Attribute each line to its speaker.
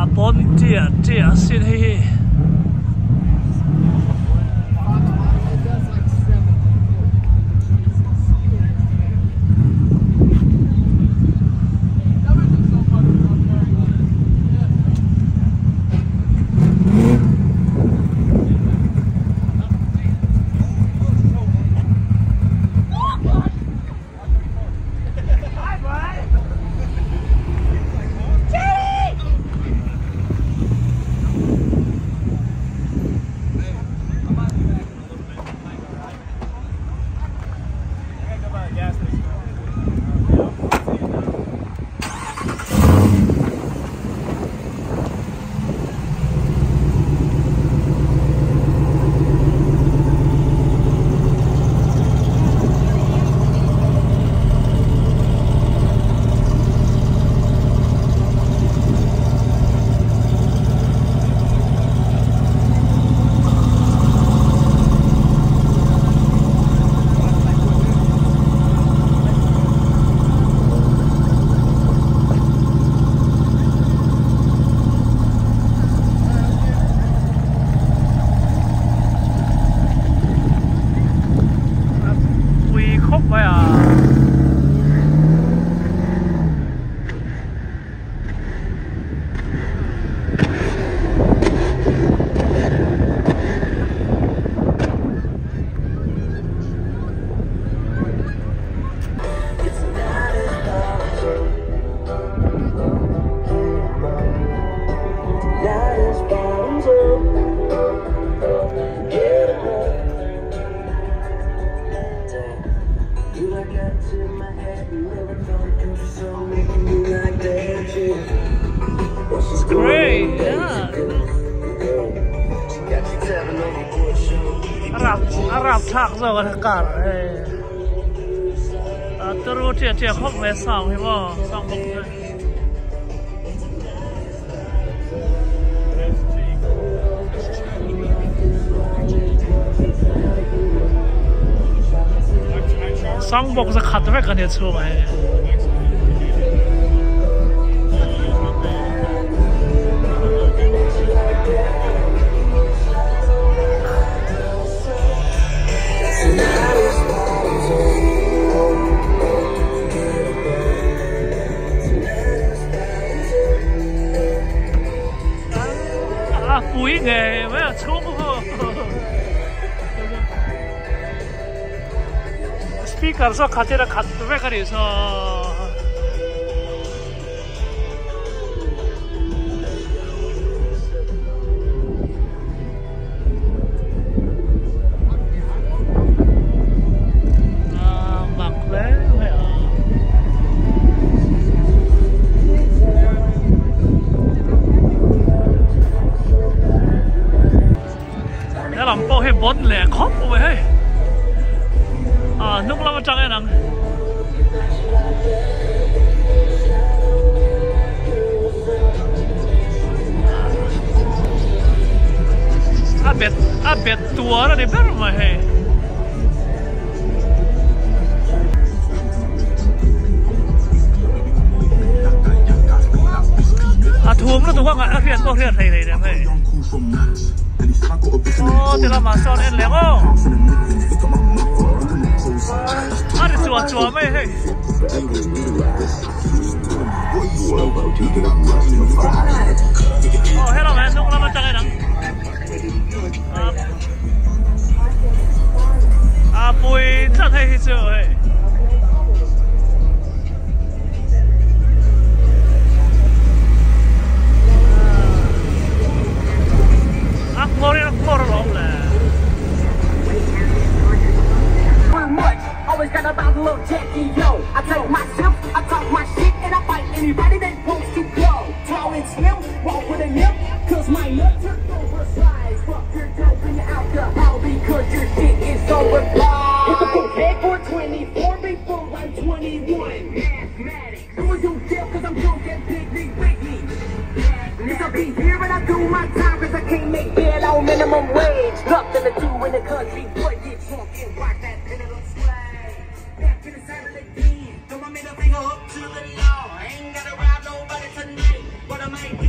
Speaker 1: bốn chia xin hi Great, yeah. Arab thác rồi cái cả, tôiรู้chia không về sòng hay bao sòng bụng này. Sòng bụng sẽ khát phải cái này chung này. Bụi nghề mới là chung speaker 서 가지라 왜 그래서 làm bao hết bốn lẻ khóc vậy hey nung lắm chẳng ai nắng bet tua là để biết mà hey thuốc nó tụi con ngã riết to riết thầy này đấy hey thì là mà sao nên léo thì chùa mấy hey hello man nung lắm chẳng ai nắng bùi rất hay chưa hey
Speaker 2: Always got about a little Jackie, yo. I take myself, I talk my shit, and I fight anybody that wants to go. Tall and slim, walk with a nip, cause my nuts are oversized. Fuck your dope and alcohol, because your shit is overpriced. It's a full head for 24 before I'm 21. Mathematics. Do yourself, cause I'm drunk and big Whitney. Cause I'll be here and I do my time, cause I can't make it on minimum wage. Nothing to do in the country, but get drunk and watch that pendulum sway. Back to the side of the game. Throw my middle finger up to the law. I ain't gotta rob nobody tonight, but I might